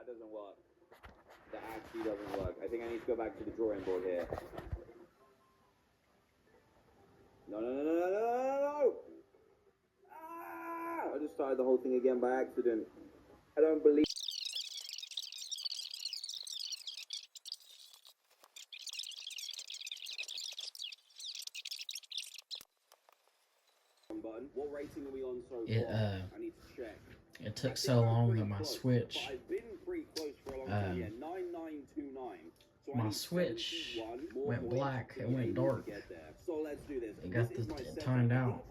doesn't work. That actually doesn't work. I think I need to go back to the drawing board here. No, no, no, no, no, no, no, no! Ah! I just started the whole thing again by accident. I don't believe... Button. What rating are we on so far? I need to check. It took so long that my Switch, my Switch went black, it went dark. So let's do this. It got the timed out.